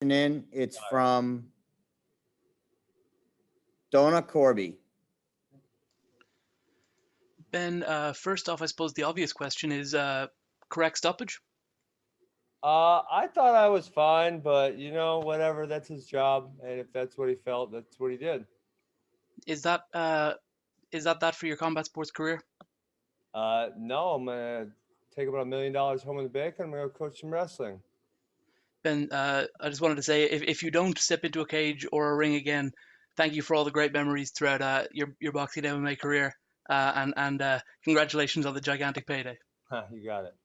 in. It's from Donna Corby. Ben, first off, I suppose the obvious question is correct stoppage? I thought I was fine, but whatever, that's his job. And if that's what he felt, that's what he did. Is that that for your combat sports career? No, I'm going to take about $1 million home in the bank and I'm going to go coach some wrestling. Ben, I just wanted to say, if you don't step into a cage or a ring again, thank you for all the great memories throughout your boxing MMA career, and congratulations on the gigantic payday. You got it.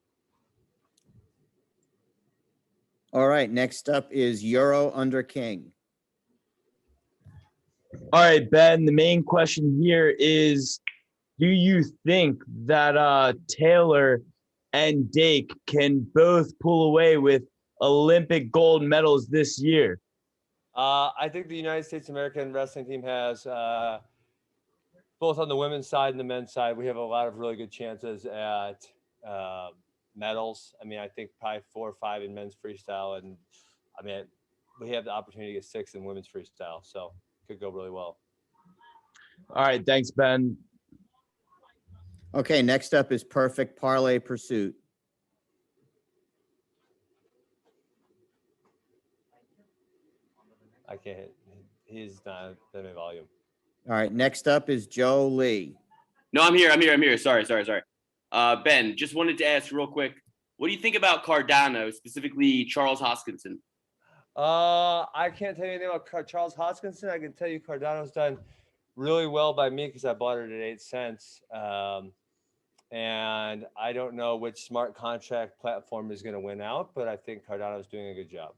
All right, next up is Euro under King. All right, Ben, the main question here is, do you think that Taylor and Dake can both pull away with Olympic gold medals this year? I think the United States American wrestling team has, both on the women's side and the men's side, we have a lot of really good chances at medals. I mean, I think probably 4 or 5 in men's freestyle. And I mean, we have the opportunity to get 6 in women's freestyle. So it could go really well. All right, thanks, Ben. Okay, next up is Perfect Parlay Pursuit. I can't. He's not that in volume. All right, next up is Joe Lee. No, I'm here. Sorry. Ben, just wanted to ask real quick, what do you think about Cardano, specifically Charles Hoskinson? I can't tell you anything about Charles Hoskinson. I can tell you Cardano's done really well by me because I bought it at 8 cents. And I don't know which smart contract platform is going to win out, but I think Cardano's doing a good job.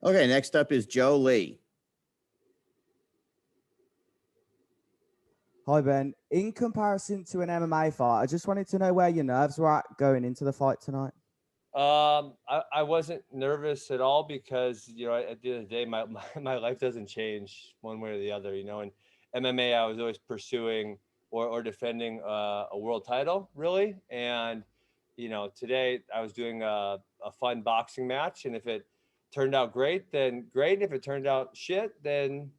Okay, next up is Joe Lee. Hi, Ben. In comparison to an MMA fight, I just wanted to know where your nerves were at going into the fight tonight. I wasn't nervous at all because, at the end of the day, my life doesn't change one way or the other, In MMA, I was always pursuing or defending a world title, really. And, today I was doing a fun boxing match. And if it turned out great, then great. If it turned out shit, then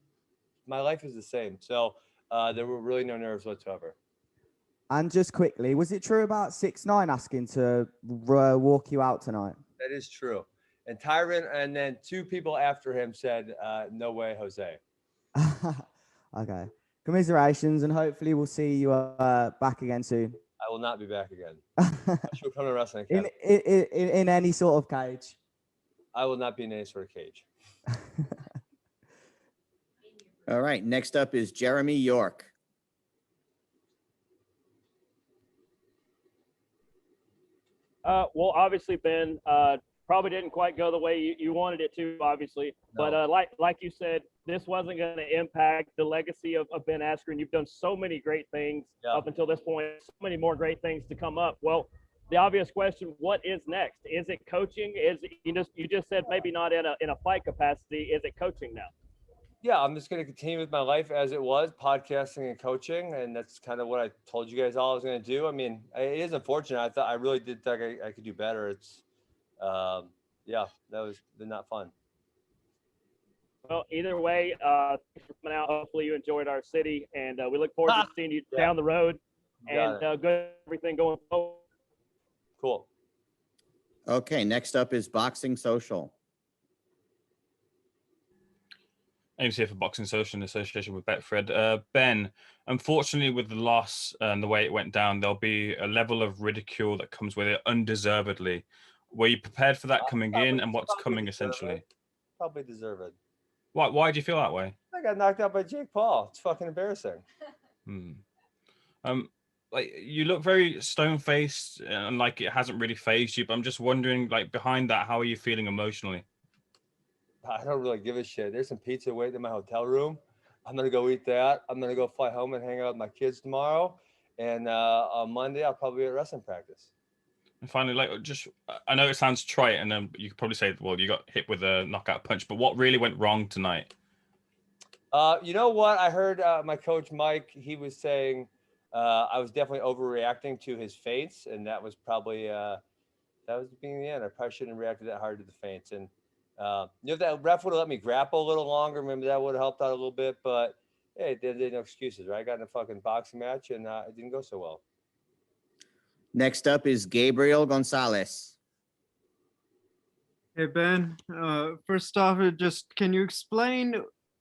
my life is the same. So there were really no nerves whatsoever. And just quickly, was it true about 6ix9ine asking to walk you out tonight? That is true. And Tyron and then 2 people after him said, no way, Jose. Okay. Commiserations, and hopefully we'll see you back again soon. I will not be back again. She'll come to wrestling in any sort of cage. I will not be in any sort of cage. All right, next up is Jeremy York. Well, obviously, Ben, probably didn't quite go the way you wanted it to, obviously. No. But like you said, this wasn't going to impact the legacy of Ben Askren. You've done so many great things up until this point, so many more great things to come up. Well, the obvious question, what is next? Is it coaching? You just said maybe not in a fight capacity. Is it coaching now? Yeah, I'm just going to continue with my life as it was, podcasting and coaching. And that's kind of what I told you guys all I was going to do. I mean, it is unfortunate. I really did think I could do better. It's, that was not fun. Well, either way, thanks for coming out. Hopefully you enjoyed our city, and we look forward to seeing you down the road. And good everything going forward. Cool. Okay, next up is Boxing Social. Ames here for Boxing Social in association with Betfred. Ben, unfortunately, with the loss and the way it went down, there'll be a level of ridicule that comes with it undeservedly. Were you prepared for that coming in, and what's coming essentially? Probably deserve it. Why do you feel that way? I got knocked out by Jake Paul. It's fucking embarrassing. Like, you look very stone-faced and like it hasn't really fazed you, but I'm just wondering, like, behind that, how are you feeling emotionally? I don't really give a shit. There's some pizza waiting in my hotel room. I'm going to go eat that. I'm going to go fly home and hang out with my kids tomorrow. And on Monday, I'll probably be at wrestling practice. And finally, like, I know it sounds trite, and you could probably say, well, you got hit with a knockout punch, but what really went wrong tonight? You know what? I heard my coach, Mike, he was saying I was definitely overreacting to his feints, and that was probably, that was the beginning of the end. I probably shouldn't have reacted that hard to the feints. And If that ref would have let me grapple a little longer, maybe that would have helped out a little bit. But hey, there's no excuses, right? I got in a fucking boxing match and it didn't go so well. Next up is Gabriel Gonzalez. Hey Ben, first off, just can you explain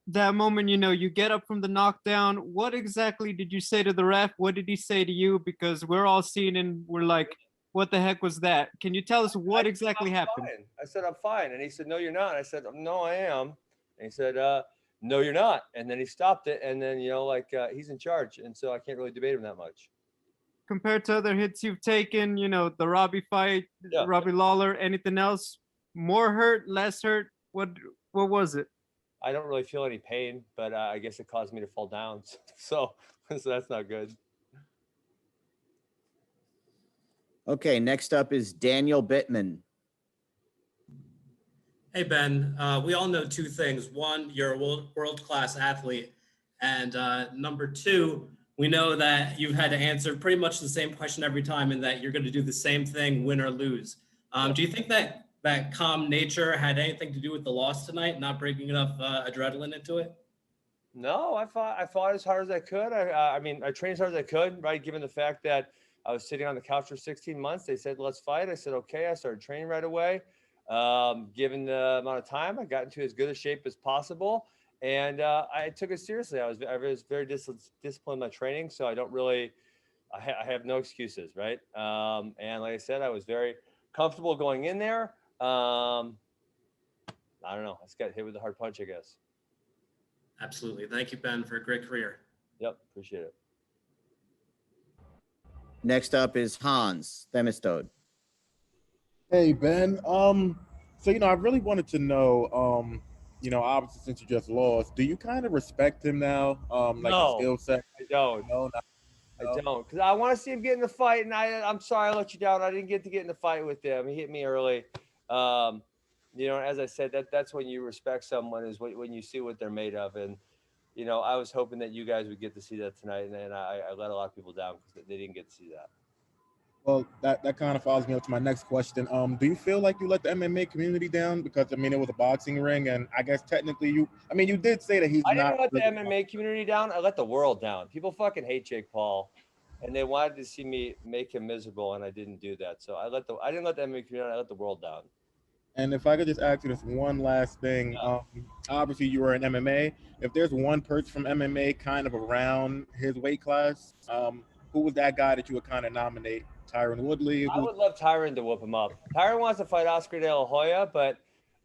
that moment? You get up from the knockdown. What exactly did you say to the ref? What did he say to you? Because we're all seeing and we're like, what the heck was that? Can you tell us what exactly happened? Fine. I said, I'm fine. And he said, no, you're not. I said, no, I am. And he said, no, you're not. And then he stopped it. And then, he's in charge. And so I can't really debate him that much. Compared to other hits you've taken, the Robbie fight, Robbie Lawler, anything else? More hurt, less hurt? What was it? I don't really feel any pain, but I guess it caused me to fall down. So that's not good. Okay, next up is Daniel Bittman. Hey, Ben, we all know two things. One, you're a world-class athlete. And number two, we know that you've had to answer pretty much the same question every time and that you're going to do the same thing, win or lose. Do you think that calm nature had anything to do with the loss tonight, not bringing enough adrenaline into it? No, I fought as hard as I could. I trained as hard as I could, right? Given the fact that I was sitting on the couch for 16 months, they said, let's fight. I said, okay. I started training right away. Given the amount of time, I got into as good a shape as possible. And I took it seriously. I was very disciplined in my training. So I don't really, I have no excuses, right? And like I said, I was very comfortable going in there. I don't know. I just got hit with a hard punch, I guess. Absolutely. Thank you, Ben, for a great career. Yep. Appreciate it. Next up is Hans Feistode. Hey, Ben. So, I really wanted to know, obviously since you just lost, do you kind of respect him now? No, his skill set? I don't. No, I don't. Because I want to see him get in the fight, and I'm sorry I let you down. I didn't get in the fight with him. He hit me early. As I said, that's when you respect someone is when you see what they're made of. And, I was hoping that you guys would get to see that tonight, and I let a lot of people down because they didn't get to see that. Well, that kind of follows me up to my next question. Do you feel like you let the MMA community down? Because, it was a boxing ring, and I guess technically you did say that he's not. I didn't let the MMA community down. I let the world down. People fucking hate Jake Paul, and they wanted to see me make him miserable, and I didn't do that. So I didn't let the MMA community down. I let the world down. And if I could just ask you this one last thing, obviously you were in MMA. If there's one perch from MMA kind of around his weight class, who was that guy that you would kind of nominate? Tyron Woodley? I would love Tyron to whoop him up. Tyron wants to fight Oscar De La Hoya, but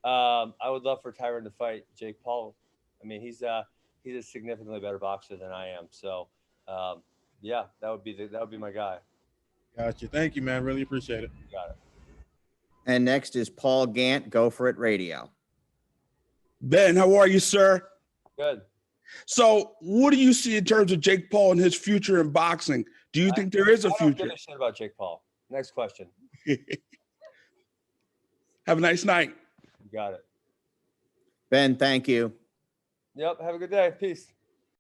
I would love for Tyron to fight Jake Paul. He's a significantly better boxer than I am. So, that would be my guy. Gotcha. Thank you, man. Really appreciate it. Got it. And next is Paul Gant, Go For It Radio. Ben, how are you, sir? Good. So what do you see in terms of Jake Paul and his future in boxing? Do you think there is a I don't future? give a shit about Jake Paul. Next question. Have a nice night. You got it. Ben, thank you. Yep. Have a good day. Peace.